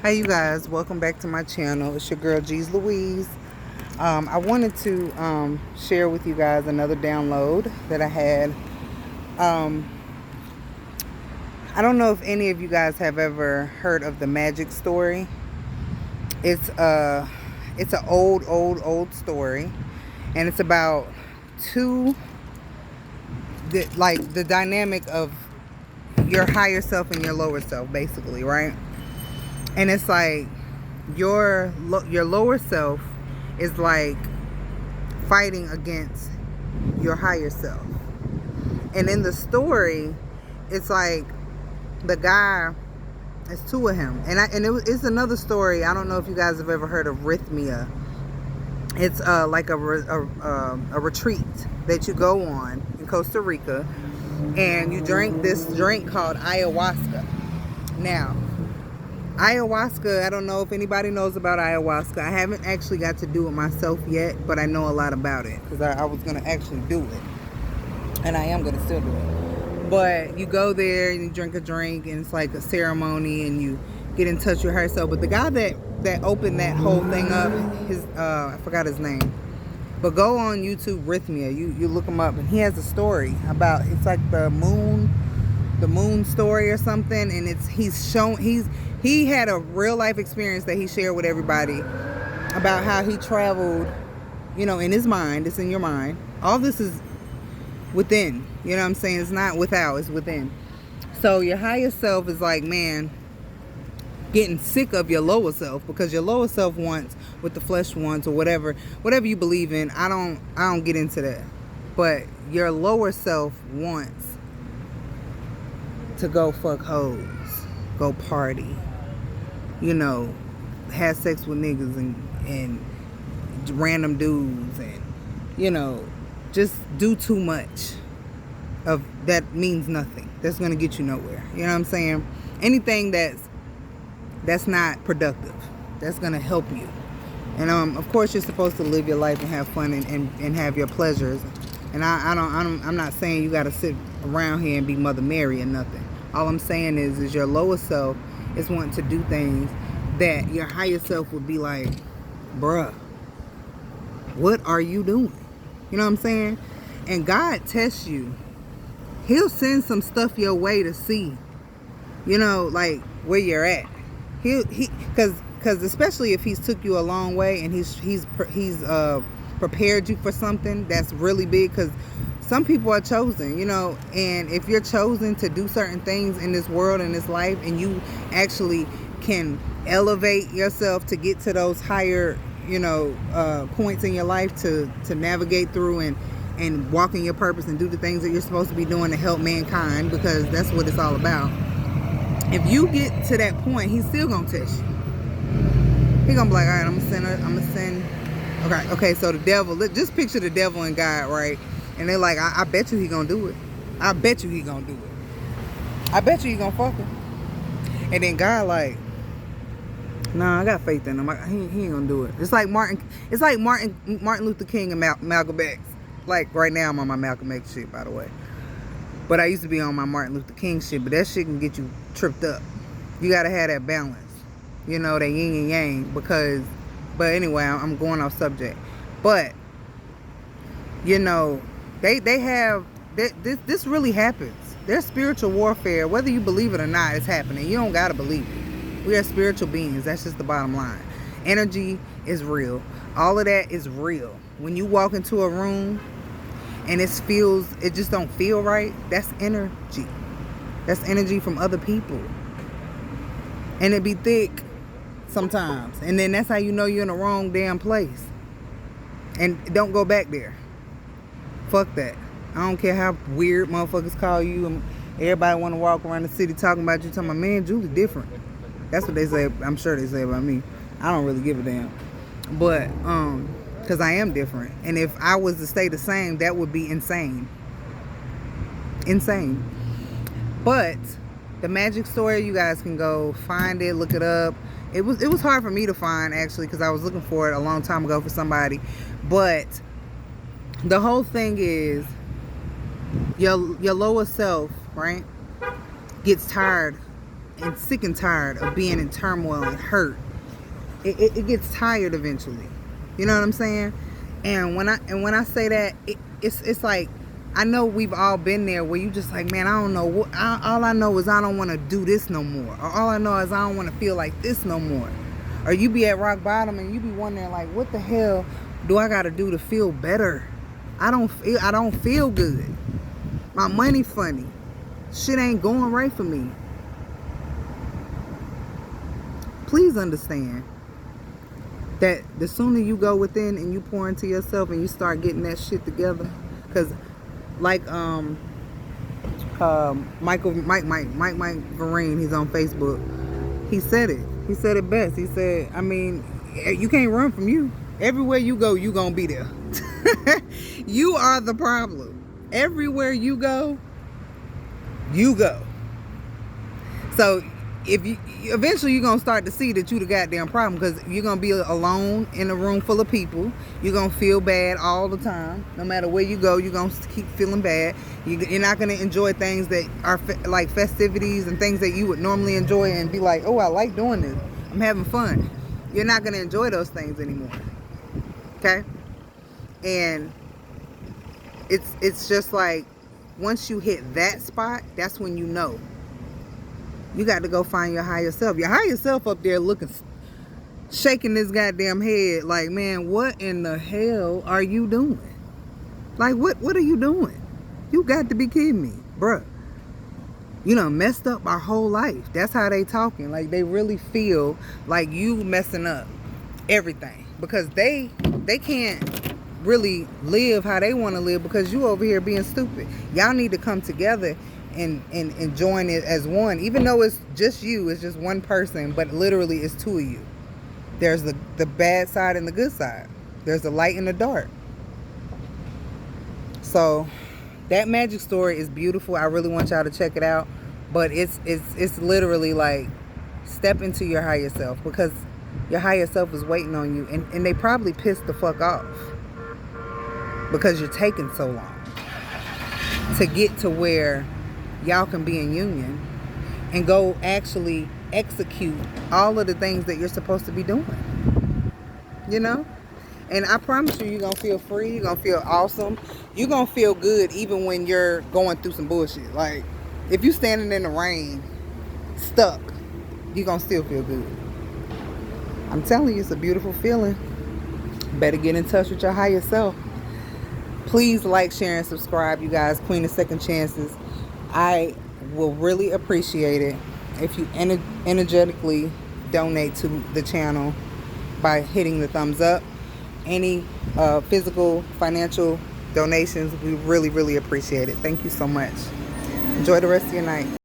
Hi you guys, welcome back to my channel. It's your girl G's Louise. I wanted to share with you guys another download that I had. I don't know if any of you guys have ever heard of the magic story. It's an old story, and it's about the dynamic of your higher self and your lower self, basically, right? And it's like your lower self is like fighting against your higher self. And in the story, it's like the guy, it's two of him, it's another story. I don't know if you guys have ever heard of rhythmia. It's like a retreat that you go on in Costa Rica, and you drink this drink called ayahuasca. Now, ayahuasca, I don't know if anybody knows about ayahuasca. I haven't actually got to do it myself yet, but I know a lot about it because I was going to actually do it, and I am going to still do it. But you go there and you drink a drink, and it's like a ceremony, and you get in touch with her. So, but the guy that opened that whole thing up, I forgot his name, but go on YouTube, rhythmia. You look him up, and he has a story about, it's like the moon story or something, and he had a real life experience that he shared with everybody about how he traveled, in his mind. It's in your mind. All this is within, you know what I'm saying? It's not without, it's within. So your higher self is like, man, getting sick of your lower self, because your lower self wants what the flesh wants, or whatever you believe in. I don't get into that. But your lower self wants to go fuck hoes, go party, have sex with niggas and random dudes, and just do too much of that means nothing. That's gonna get you nowhere. You know what I'm saying? Anything that's not productive, that's gonna help you. And of course you're supposed to live your life and have fun and have your pleasures. And I'm not saying you gotta sit around here and be Mother Mary or nothing. All I'm saying is your lower self is wanting to do things that your higher self would be like, bruh, what are you doing? You know what I'm saying? And God tests you. He'll send some stuff your way to see, like where you're at. Because especially if he's took you a long way and he's prepared you for something that's really big. Because some people are chosen, and if you're chosen to do certain things in this world, in this life, and you actually can elevate yourself to get to those higher, points in your life to navigate through and walk in your purpose and do the things that you're supposed to be doing to help mankind, because that's what it's all about. If you get to that point, he's still gonna test you. He's gonna be like, all right, I'm gonna send. Okay, so the devil, just picture the devil and God, right? And they're like, I bet you he gonna do it. I bet you he gonna do it. I bet you he gonna fuck him. And then God like, nah, I got faith in him. He ain't gonna do it. It's like Martin Luther King and Malcolm X. Like right now I'm on my Malcolm X shit, by the way. But I used to be on my Martin Luther King shit. But that shit can get you tripped up. You gotta have that balance. That yin and yang. But anyway, I'm going off subject. But they have this really happens. There's spiritual warfare, whether you believe it or not. It's happening. You don't gotta believe it. We are spiritual beings. That's just the bottom line. Energy is real. All of that is real. When you walk into a room and it just don't feel right, that's energy. That's energy from other people. And it be thick sometimes. And then that's how you know you're in the wrong damn place. And don't go back there. Fuck that. I don't care how weird motherfuckers call you, and everybody want to walk around the city talking about you, talking about, man, Julie different. That's what they say. I'm sure they say about me. I don't really give a damn. But, because I am different. And if I was to stay the same, that would be insane. Insane. But the magic story, you guys can go find it, look it up. It was hard for me to find, actually, because I was looking for it a long time ago for somebody. But the whole thing is your lower self, right, gets tired and sick and tired of being in turmoil and hurt. It gets tired eventually. You know what I'm saying? And when I say that, it's like, I know we've all been there where you just like, man, I don't know what. All I know is I don't want to do this no more, or all I know is I don't want to feel like this no more. Or you be at rock bottom and you be wondering like, what the hell do I got to do to feel better? I don't feel good. My money funny. Shit ain't going right for me. Please understand that the sooner you go within and you pour into yourself and you start getting that shit together, because like Mike Vereen, he's on Facebook. He said it best. He said, I mean, you can't run from you. Everywhere you go, you gonna be there. You are the problem. Everywhere you go, you go. So if you eventually you're gonna start to see that you the goddamn problem, because you're gonna be alone in a room full of people. You're gonna feel bad all the time. No matter where you go, you're gonna keep feeling bad. You're not gonna enjoy things that are like festivities and things that you would normally enjoy and be like, oh, I like doing this, I'm having fun. You're not gonna enjoy those things anymore. Okay? And it's just like, once you hit that spot, that's when you know you got to go find your higher self. Your higher self up there looking, shaking this goddamn head like, man, what in the hell are you doing? Like, what are you doing? You got to be kidding me, bruh. You done messed up our whole life. That's how they talking. Like, they really feel like you messing up everything, because they can't really live how they want to live because you over here being stupid. Y'all need to come together and join it as one, even though it's just you, it's just one person, but literally it's two of you. There's the bad side and the good side. There's the light and the dark. So that magic story is beautiful. I really want y'all to check it out. But it's literally like, step into your higher self, because your higher self is waiting on you, and they probably pissed the fuck off because you're taking so long to get to where y'all can be in union and go actually execute all of the things that you're supposed to be doing. You know? And I promise you, you're going to feel free. You're going to feel awesome. You're going to feel good even when you're going through some bullshit. Like, if you're standing in the rain, stuck, you're going to still feel good. I'm telling you, it's a beautiful feeling. Better get in touch with your higher self. Please like, share, and subscribe, you guys. Queen of Second Chances. I will really appreciate it if you energetically donate to the channel by hitting the thumbs up. Any physical, financial donations, we really, really appreciate it. Thank you so much. Enjoy the rest of your night.